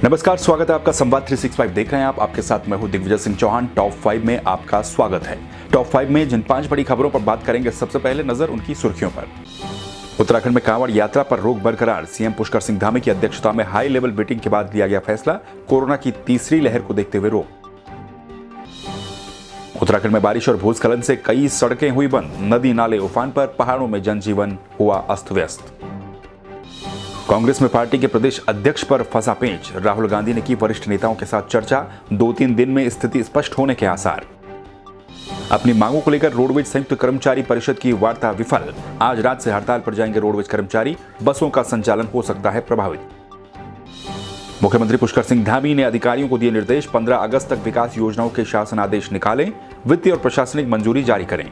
नमस्कार, स्वागत है आपका संवाद 365 देख रहे हैं आप। आपके साथ मैं हूं दिग्विजय सिंह चौहान। टॉप 5 में आपका स्वागत है। टॉप 5 में जिन 5 बड़ी खबरों पर बात करेंगे, सबसे पहले नजर उनकी सुर्खियों पर। उत्तराखंड में कांवड़ यात्रा पर रोक बरकरार। सीएम पुष्कर सिंह धामी की अध्यक्षता में हाई लेवल मीटिंग के बाद लिया गया फैसला। कोरोना की तीसरी लहर को देखते हुए रोक। उत्तराखंड में बारिश और भूस्खलन से कई सड़कें हुई बंद। नदी नाले उफान पर, पहाड़ों में जनजीवन हुआ अस्त व्यस्त। कांग्रेस में पार्टी के प्रदेश अध्यक्ष पर फंसा पेंच। राहुल गांधी ने की वरिष्ठ नेताओं के साथ चर्चा। 2-3 दिन में स्थिति स्पष्ट होने के आसार। अपनी मांगों को लेकर रोडवेज संयुक्त कर्मचारी परिषद की वार्ता विफल। आज रात से हड़ताल पर जाएंगे रोडवेज कर्मचारी। बसों का संचालन हो सकता है प्रभावित। मुख्यमंत्री पुष्कर सिंह धामी ने अधिकारियों को दिए निर्देश। 15 अगस्त तक विकास योजनाओं के शासन आदेश निकालें। वित्तीय और प्रशासनिक मंजूरी जारी करें।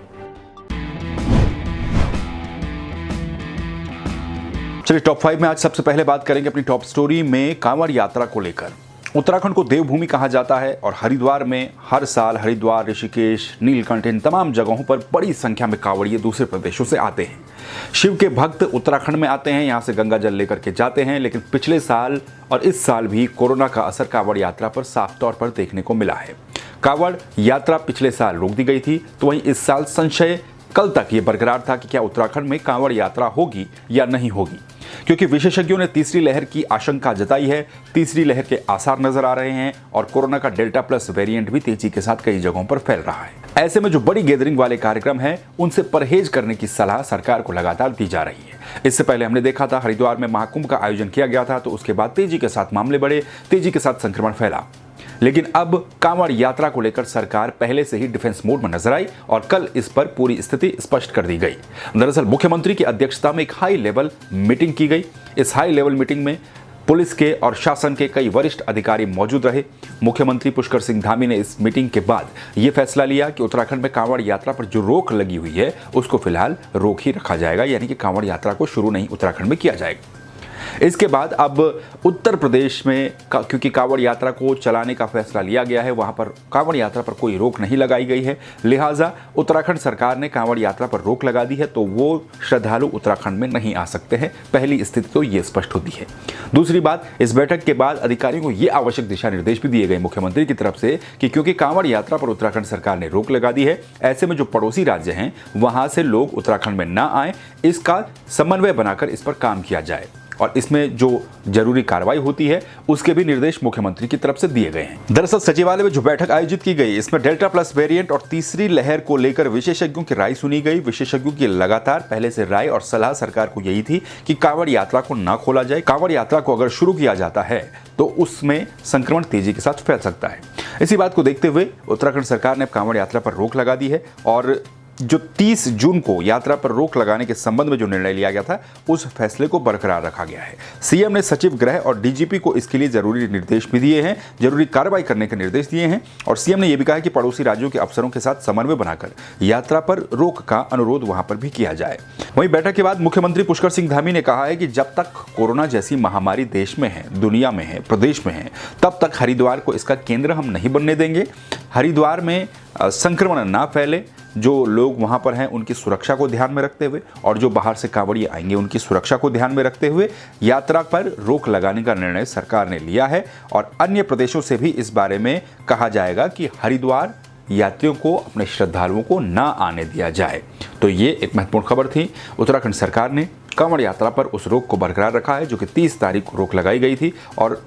चलिए, टॉप 5 में आज सबसे पहले बात करेंगे अपनी टॉप स्टोरी में कांवड़ यात्रा को लेकर। उत्तराखंड को देवभूमि कहा जाता है और हरिद्वार में हर साल हरिद्वार, ऋषिकेश, नीलकंठ, इन तमाम जगहों पर बड़ी संख्या में कांवड़िए दूसरे प्रदेशों से आते हैं। शिव के भक्त उत्तराखंड में आते हैं, यहाँ से गंगा जल लेकर के जाते हैं। लेकिन पिछले साल और इस साल भी कोरोना का असर कांवड़ यात्रा पर साफ तौर पर देखने को मिला है। कांवड़ यात्रा पिछले साल रोक दी गई थी, तो वहीं इस साल संशय कल तक ये बरकरार था कि क्या उत्तराखंड में कांवड़ यात्रा होगी या नहीं होगी, क्योंकि विशेषज्ञों ने तीसरी लहर की आशंका जताई है। तीसरी लहर के आसार नजर आ रहे हैं और कोरोना का डेल्टा प्लस वेरिएंट भी तेजी के साथ कई जगहों पर फैल रहा है। ऐसे में जो बड़ी गैदरिंग वाले कार्यक्रम हैं, उनसे परहेज करने की सलाह सरकार को लगातार दी जा रही है। इससे पहले हमने देखा था हरिद्वार में महाकुंभ का आयोजन किया गया था, तो उसके बाद तेजी के साथ मामले बढ़े, तेजी के साथ संक्रमण फैला। लेकिन अब कांवड़ यात्रा को लेकर सरकार पहले से ही डिफेंस मोड में नजर आई और कल इस पर पूरी स्थिति स्पष्ट कर दी गई। दरअसल मुख्यमंत्री की अध्यक्षता में एक हाई लेवल मीटिंग की गई। इस हाई लेवल मीटिंग में पुलिस के और शासन के कई वरिष्ठ अधिकारी मौजूद रहे। मुख्यमंत्री पुष्कर सिंह धामी ने इस मीटिंग के बाद यह फैसला लिया कि उत्तराखंड में कांवड़ यात्रा पर जो रोक लगी हुई है, उसको फिलहाल रोक ही रखा जाएगा, यानी कि कांवड़ यात्रा को शुरू नहीं उत्तराखंड में किया जाएगा। इसके बाद अब उत्तर प्रदेश में क्योंकि कांवड़ यात्रा को चलाने का फैसला लिया गया है, वहां पर कांवड़ यात्रा पर कोई रोक नहीं लगाई गई है। लिहाजा उत्तराखंड सरकार ने कांवड़ यात्रा पर रोक लगा दी है, तो वो श्रद्धालु उत्तराखंड में नहीं आ सकते हैं। पहली स्थिति तो ये स्पष्ट होती है। दूसरी बात, इस बैठक के बाद अधिकारियों को ये आवश्यक दिशा निर्देश भी दिए गए मुख्यमंत्री की तरफ से कि क्योंकि कांवड़ यात्रा पर उत्तराखंड सरकार ने रोक लगा दी है, ऐसे में जो पड़ोसी राज्य हैं वहां से लोग उत्तराखंड में ना आए, इसका समन्वय बनाकर इस पर काम किया जाए और इसमें जो जरूरी कार्रवाई होती है उसके भी निर्देश मुख्यमंत्री की तरफ से दिए गए हैं। दरअसल सचिवालय में जो बैठक आयोजित की गई, इसमें डेल्टा प्लस वेरिएंट और तीसरी लहर को लेकर विशेषज्ञों की राय सुनी गई। विशेषज्ञों की लगातार पहले से राय और सलाह सरकार को यही थी कि कांवड़ यात्रा को ना खोला जाए। कांवड़ यात्रा को अगर शुरू किया जाता है तो उसमें संक्रमण तेजी के साथ फैल सकता है। इसी बात को देखते हुए उत्तराखंड सरकार ने कांवड़ यात्रा पर रोक लगा दी है और जो 30 जून को यात्रा पर रोक लगाने के संबंध में जो निर्णय लिया गया था, उस फैसले को बरकरार रखा गया है। सीएम ने सचिव गृह और डीजीपी को इसके लिए जरूरी निर्देश भी दिए हैं, जरूरी कार्रवाई करने के निर्देश दिए हैं और सीएम ने यह भी कहा कि पड़ोसी राज्यों के अफसरों के साथ समन्वय बनाकर यात्रा पर रोक का अनुरोध वहां पर भी किया जाए। वहीं बैठक के बाद मुख्यमंत्री पुष्कर सिंह धामी ने कहा है कि जब तक कोरोना जैसी महामारी देश में है, दुनिया में है, प्रदेश में है, तब तक हरिद्वार को इसका केंद्र हम नहीं बनने देंगे। हरिद्वार में संक्रमण ना फैले, जो लोग वहां पर हैं उनकी सुरक्षा को ध्यान में रखते हुए और जो बाहर से कांवड़िए आएंगे उनकी सुरक्षा को ध्यान में रखते हुए यात्रा पर रोक लगाने का निर्णय सरकार ने लिया है और अन्य प्रदेशों से भी इस बारे में कहा जाएगा कि हरिद्वार यात्रियों को, अपने श्रद्धालुओं को ना आने दिया जाए। तो ये एक महत्वपूर्ण खबर थी। उत्तराखंड सरकार ने कांवड़ यात्रा पर उस रोक को बरकरार रखा है, जो कि 30 तारीख को रोक लगाई गई थी और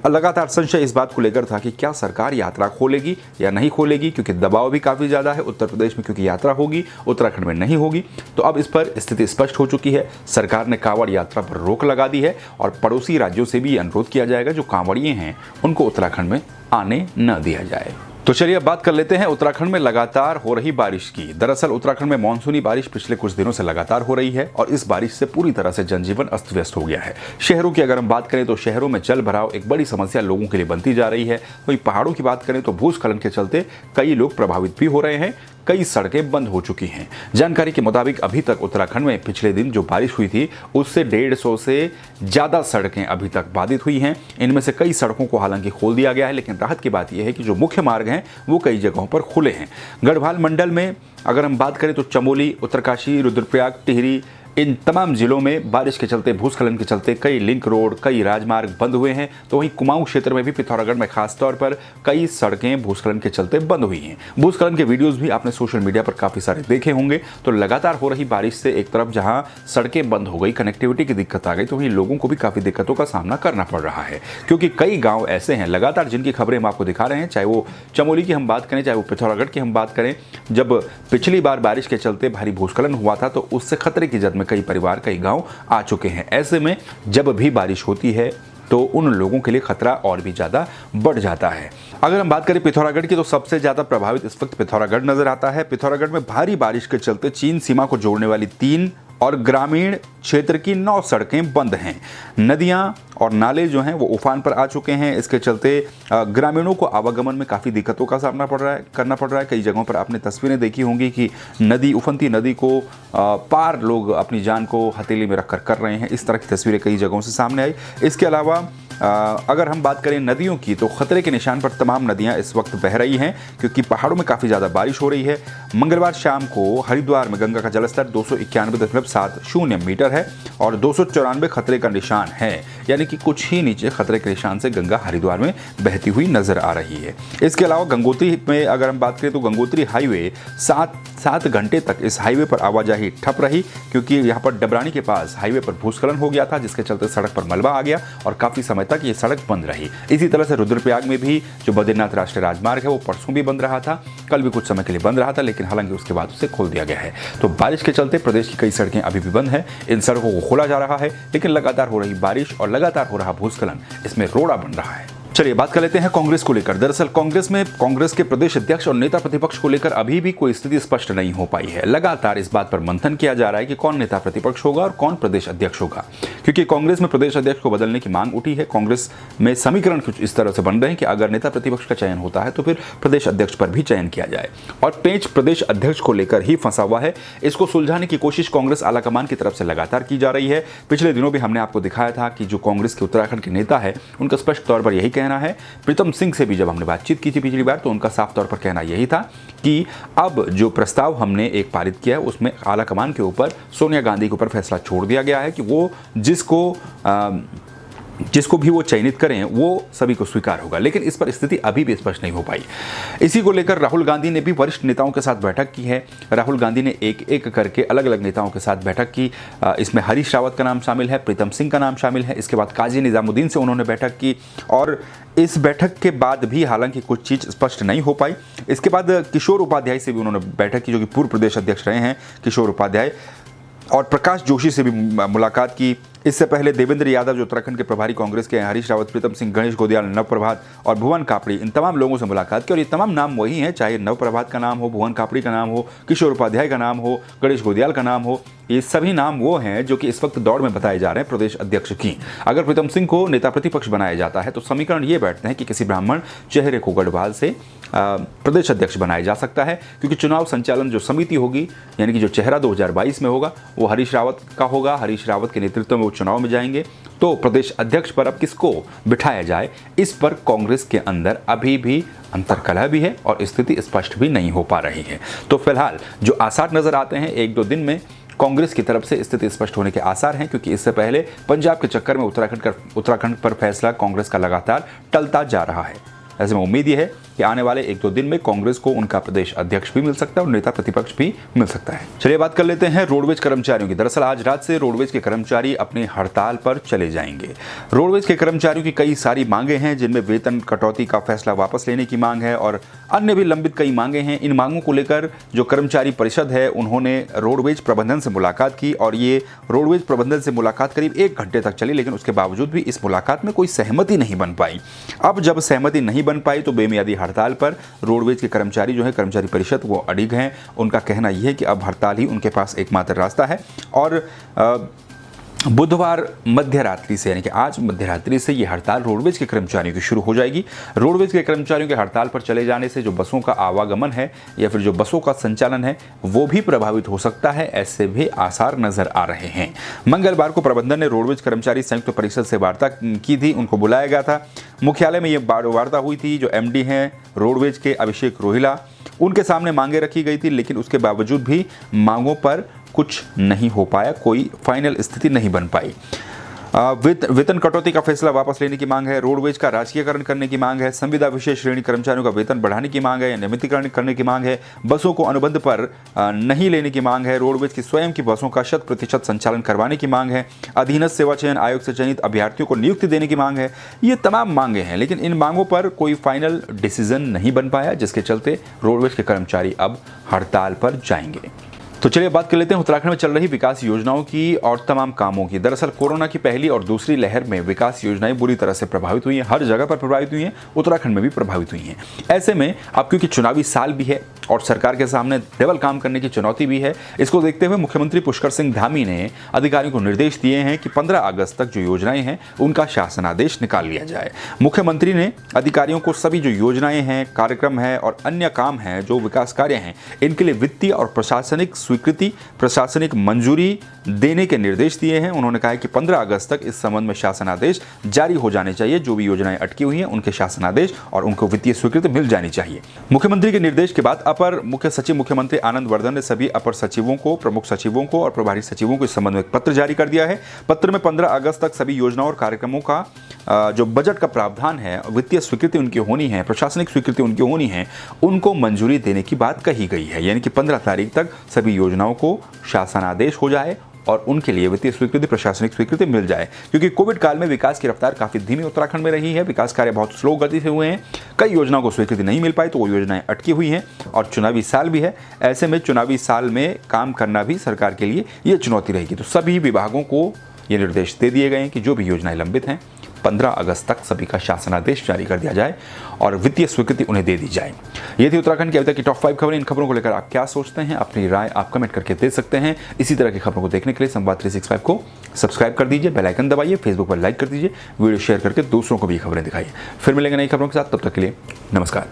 लगातार संशय इस बात को लेकर था कि क्या सरकार यात्रा खोलेगी या नहीं खोलेगी, क्योंकि दबाव भी काफ़ी ज़्यादा है उत्तर प्रदेश में, क्योंकि यात्रा होगी, उत्तराखंड में नहीं होगी। तो अब इस पर स्थिति स्पष्ट हो चुकी है। सरकार ने कांवड़ यात्रा पर रोक लगा दी है और पड़ोसी राज्यों से भी अनुरोध किया जाएगा जो कांवड़िए हैं उनको उत्तराखंड में आने न दिया जाए। तो चलिए अब बात कर लेते हैं उत्तराखंड में लगातार हो रही बारिश की। दरअसल उत्तराखंड में मानसूनी बारिश पिछले कुछ दिनों से लगातार हो रही है और इस बारिश से पूरी तरह से जनजीवन अस्त व्यस्त हो गया है। शहरों की अगर हम बात करें तो शहरों में जल भराव एक बड़ी समस्या लोगों के लिए बनती जा रही है। वहीं पहाड़ों की बात करें तो भूस्खलन के चलते कई लोग प्रभावित भी हो रहे हैं। कई सड़कें बंद हो चुकी हैं। जानकारी के मुताबिक अभी तक उत्तराखंड में पिछले दिन जो बारिश हुई थी उससे 150 से ज़्यादा सड़कें अभी तक बाधित हुई हैं। इनमें से कई सड़कों को हालांकि खोल दिया गया है, लेकिन राहत की बात यह है कि जो मुख्य मार्ग हैं वो कई जगहों पर खुले हैं। गढ़वाल मंडल में अगर हम बात करें तो चमोली, उत्तरकाशी, रुद्रप्रयाग, टिहरी, इन तमाम जिलों में बारिश के चलते, भूस्खलन के चलते कई लिंक रोड, कई राजमार्ग बंद हुए हैं। तो वहीं कुमाऊं क्षेत्र में भी पिथौरागढ़ में खास तौर पर कई सड़कें भूस्खलन के चलते बंद हुई हैं। भूस्खलन के वीडियोस भी आपने सोशल मीडिया पर काफ़ी सारे देखे होंगे। तो लगातार हो रही बारिश से एक तरफ जहां सड़कें बंद हो गई, कनेक्टिविटी की दिक्कत आ गई, तो वहीं लोगों को भी काफ़ी दिक्कतों का सामना करना पड़ रहा है, क्योंकि कई गाँव ऐसे हैं लगातार जिनकी खबरें हम आपको दिखा रहे हैं। चाहे वो चमोली की हम बात करें, चाहे वो पिथौरागढ़ की हम बात करें। जब पिछली बार बारिश के चलते भारी भूस्खलन हुआ था तो उससे खतरे की जद में कई परिवार, कई गांव आ चुके हैं। ऐसे में जब भी बारिश होती है तो उन लोगों के लिए खतरा और भी ज़्यादा बढ़ जाता है। अगर हम बात करें पिथौरागढ़ की तो सबसे ज़्यादा प्रभावित इस वक्त पिथौरागढ़ नजर आता है। पिथौरागढ़ में भारी बारिश के चलते चीन सीमा को जोड़ने वाली 3 और ग्रामीण क्षेत्र की 9 सड़कें बंद हैं। नदियां और नाले जो हैं वो उफान पर आ चुके हैं। इसके चलते ग्रामीणों को आवागमन में काफ़ी दिक्कतों का सामना करना पड़ रहा है। कई जगहों पर आपने तस्वीरें देखी होंगी कि नदी, उफनती नदी को पार लोग अपनी जान को हथेली में रखकर कर रहे हैं। इस तरह की तस्वीरें कई जगहों से सामने आई। इसके अलावा अगर हम बात करें नदियों की तो खतरे के निशान पर तमाम नदियां इस वक्त बह रही हैं, क्योंकि पहाड़ों में काफ़ी ज़्यादा बारिश हो रही है। मंगलवार शाम को हरिद्वार में गंगा का जलस्तर 291.70 मीटर है और 294 खतरे का निशान है, यानी कि कुछ ही नीचे खतरे के निशान से गंगा हरिद्वार में बहती हुई नजर आ रही है। इसके अलावा गंगोत्री में अगर हम बात करें तो गंगोत्री हाईवे 7 घंटे तक इस हाईवे पर आवाजाही ठप रही, क्योंकि यहाँ पर डबरानी के पास हाईवे पर भूस्खलन हो गया था, जिसके चलते सड़क पर मलबा आ गया और काफ़ी समय तक ये सड़क बंद रही। इसी तरह से रुद्रप्रयाग में भी जो बद्रीनाथ राष्ट्रीय राजमार्ग है वो परसों भी बंद रहा था, कल भी कुछ समय के लिए बंद रहा था, लेकिन हालांकि उसके बाद उसे खोल दिया गया है। तो बारिश के चलते प्रदेश की कई सड़कें अभी भी बंद हैं। इन सड़कों को खोला जा रहा है, लेकिन लगातार हो रही बारिश और लगातार हो रहा भूस्खलन इसमें रोड़ा बन रहा है। चलिए बात कर लेते हैं कांग्रेस को लेकर। दरअसल कांग्रेस के प्रदेश अध्यक्ष और नेता प्रतिपक्ष को लेकर अभी भी कोई स्थिति स्पष्ट नहीं हो पाई है। लगातार इस बात पर मंथन किया जा रहा है कि कौन नेता प्रतिपक्ष होगा और कौन प्रदेश अध्यक्ष होगा, क्योंकि कांग्रेस में प्रदेश अध्यक्ष को बदलने की मांग उठी है। कांग्रेस में समीकरण कुछ इस तरह से बन रहे हैं कि अगर नेता प्रतिपक्ष का चयन होता है तो फिर प्रदेश अध्यक्ष पर भी चयन किया जाए, और पेच प्रदेश अध्यक्ष को लेकर ही फंसा हुआ है। इसको सुलझाने की कोशिश कांग्रेस आलाकमान की तरफ से लगातार की जा रही है। पिछले दिनों भी हमने आपको दिखाया था कि जो कांग्रेस के उत्तराखंड के नेता है उनका स्पष्ट तौर पर यही कहना है। प्रीतम सिंह से भी जब हमने बातचीत की थी पिछली बार तो उनका साफ तौर पर कहना यही था कि अब जो प्रस्ताव हमने एक पारित किया है उसमें आलाकमान के ऊपर सोनिया गांधी के ऊपर फैसला छोड़ दिया गया है कि वो जिसको भी वो चयनित करें वो सभी को स्वीकार होगा, लेकिन इस पर स्थिति अभी भी स्पष्ट नहीं हो पाई। इसी को लेकर राहुल गांधी ने भी वरिष्ठ नेताओं के साथ बैठक की है। राहुल गांधी ने एक एक करके अलग अलग नेताओं के साथ बैठक की। इसमें हरीश रावत का नाम शामिल है, प्रीतम सिंह का नाम शामिल है, इसके बाद काजी निजामुद्दीन से उन्होंने बैठक की, और इस बैठक के बाद भी हालांकि कुछ चीज़ स्पष्ट नहीं हो पाई। इसके बाद किशोर उपाध्याय से भी उन्होंने बैठक की, जो कि पूर्व प्रदेश अध्यक्ष रहे हैं किशोर उपाध्याय, और प्रकाश जोशी से भी मुलाकात की। इससे पहले देवेंद्र यादव जो उत्तराखंड के प्रभारी कांग्रेस के हैं, हरीश रावत, प्रीतम सिंह, गणेश गोदियाल, नव प्रभात और भुवन कापड़ी, इन तमाम लोगों से मुलाकात की। और ये तमाम नाम वही हैं, चाहे नव प्रभात का नाम हो, भुवन कापड़ी का नाम हो, किशोर उपाध्याय का नाम हो, गणेश गोदियाल का नाम हो, ये सभी नाम वो हैं जो कि इस वक्त दौड़ में बताए जा रहे हैं प्रदेश अध्यक्ष की। अगर प्रीतम सिंह को नेता प्रतिपक्ष बनाया जाता है तो समीकरण ये बैठते हैं कि किसी ब्राह्मण चेहरे को गढ़वाल से प्रदेश अध्यक्ष बनाया जा सकता है, क्योंकि चुनाव संचालन जो समिति होगी, यानी कि जो चेहरा 2022 में होगा वो हरीश रावत का होगा। हरीश रावत के नेतृत्व में वो चुनाव में जाएंगे। तो प्रदेश अध्यक्ष पर अब किसको बिठाया जाए, इस पर कांग्रेस के अंदर अभी भी अंतर्कलह भी है और स्थिति स्पष्ट भी नहीं हो पा रही है। तो फिलहाल जो आसार नजर आते हैं 1-2 दिन में कांग्रेस की तरफ से स्थिति स्पष्ट होने के आसार हैं, क्योंकि इससे पहले पंजाब के चक्कर में उत्तराखंड पर फैसला कांग्रेस का लगातार टलता जा रहा है। ऐसे में उम्मीद ये है कि आने वाले 1-2 दिन में कांग्रेस को उनका प्रदेश अध्यक्ष भी मिल सकता है और नेता प्रतिपक्ष भी मिल सकता है। चलिए बात कर लेते हैं रोडवेज कर्मचारियों की। दरअसल आज रात से रोडवेज के कर्मचारी अपनी हड़ताल पर चले जाएंगे। रोडवेज के कर्मचारियों की कई सारी मांगे हैं, जिनमें वेतन कटौती का फैसला वापस लेने की मांग है और अन्य भी लंबित कई मांगे हैं। इन मांगों को लेकर जो कर्मचारी परिषद है उन्होंने रोडवेज प्रबंधन से मुलाकात की, और ये रोडवेज प्रबंधन से मुलाकात करीब 1 घंटे तक चली, लेकिन उसके बावजूद भी इस मुलाकात में कोई सहमति नहीं बन पाई। अब जब सहमति नहीं बन पाई तो बेमियादी हड़ताल पर रोडवेज के कर्मचारी जो है, कर्मचारी परिषद, वो अडिग हैं। उनका कहना यह है कि अब हड़ताल ही उनके पास एकमात्र रास्ता है और बुधवार मध्य रात्रि से यानी कि आज मध्य रात्रि से ये हड़ताल रोडवेज के कर्मचारियों की शुरू हो जाएगी। रोडवेज के कर्मचारियों के हड़ताल पर चले जाने से जो बसों का आवागमन है या फिर जो बसों का संचालन है वो भी प्रभावित हो सकता है, ऐसे भी आसार नजर आ रहे हैं। मंगलवार को प्रबंधन ने रोडवेज कर्मचारी संयुक्त परिषद से वार्ता की थी, उनको बुलाया गया था। मुख्यालय में ये वार्ता हुई थी। जो MD हैं रोडवेज के अभिषेक रोहिला, उनके सामने मांगे रखी गई थी, लेकिन उसके बावजूद भी मांगों पर कुछ नहीं हो पाया, कोई फाइनल स्थिति नहीं बन पाई। वेतन कटौती का फैसला वापस लेने की मांग है, रोडवेज का राजकीयकरण करने की मांग है, संविदा विशेष श्रेणी कर्मचारियों का वेतन बढ़ाने की मांग है या नियमितीकरण करने की मांग है, बसों को अनुबंध पर नहीं लेने की मांग है, रोडवेज की स्वयं की बसों का 100% संचालन करवाने की मांग है, अधीनस्थ सेवा चयन आयोग से चयनित अभ्यर्थियों को नियुक्ति देने की मांग है। ये तमाम मांगे हैं, लेकिन इन मांगों पर कोई फाइनल डिसीजन नहीं बन पाया, जिसके चलते रोडवेज के कर्मचारी अब हड़ताल पर जाएंगे। तो चलिए बात कर लेते हैं उत्तराखंड में चल रही विकास योजनाओं की और तमाम कामों की। दरअसल कोरोना की पहली और दूसरी लहर में विकास योजनाएं बुरी तरह से प्रभावित हुई हैं, हर जगह पर प्रभावित हुई हैं, उत्तराखंड में भी प्रभावित हुई हैं। ऐसे में अब क्योंकि चुनावी साल भी है और सरकार के सामने डबल काम करने की चुनौती भी है, इसको देखते हुए मुख्यमंत्री पुष्कर सिंह धामी ने अधिकारियों को निर्देश दिए हैं कि 15 अगस्त तक जो योजनाएं हैं उनका शासनादेश निकाल लिया जाए। मुख्यमंत्री ने अधिकारियों को सभी जो योजनाएं हैं, कार्यक्रम है और अन्य काम हैं, जो विकास कार्य हैं, इनके लिए वित्तीय और प्रशासनिक स्वीकृति, प्रशासनिक मंजूरी देने के निर्देश दिए हैं। उन्होंने कहा है कि 15 अगस्त तक इस संबंध में शासनादेश जारी हो जाने चाहिए। जो भी योजनाएं अटकी हुई हैं उनके शासनादेश और उनको वित्तीय स्वीकृति मिल जानी चाहिए। मुख्यमंत्री के निर्देश के बाद अपर मुख्य सचिव मुख्यमंत्री आनंद वर्धन ने सभी अपर सचिवों को, प्रमुख सचिवों को और प्रभारी सचिवों को इस संबंध में एक पत्र जारी कर दिया है। पत्र में 15 अगस्त तक सभी योजनाओं और कार्यक्रमों का जो बजट का प्रावधान है, वित्तीय स्वीकृति उनकी होनी है, प्रशासनिक स्वीकृति उनकी होनी है, उनको मंजूरी देने की बात कही गई है। यानी कि 15 तारीख तक सभी योजनाओं को शासनादेश हो जाए और उनके लिए वित्तीय स्वीकृति, प्रशासनिक स्वीकृति मिल जाए। क्योंकि कोविड काल में विकास की रफ्तार काफी धीमी उत्तराखंड में रही है, विकास कार्य बहुत स्लो गति से हुए हैं, कई योजनाओं को स्वीकृति नहीं मिल पाई, तो वो योजनाएं अटकी हुई हैं और चुनावी साल भी है। ऐसे में चुनावी साल में काम करना भी सरकार के लिए ये चुनौती रहेगी। तो सभी विभागों को ये निर्देश दे दिए गए हैं कि जो भी योजनाएं लंबित हैं 15 अगस्त तक सभी का शासनादेश जारी कर दिया जाए और वित्तीय स्वीकृति उन्हें दे दी जाए। ये थी उत्तराखंड की अभी तक की टॉप 5 खबरें। इन खबरों को लेकर आप क्या सोचते हैं, अपनी राय आप कमेंट करके दे सकते हैं। इसी तरह की खबरों को देखने के लिए संवाद 365 को सब्सक्राइब कर दीजिए, बेल आइकन दबाइए, फेसबुक पर लाइक कर दीजिए, वीडियो शेयर करके दूसरों को भी खबरें दिखाइए। फिर मिलेंगे नई खबरों के साथ, तब तक के लिए नमस्कार।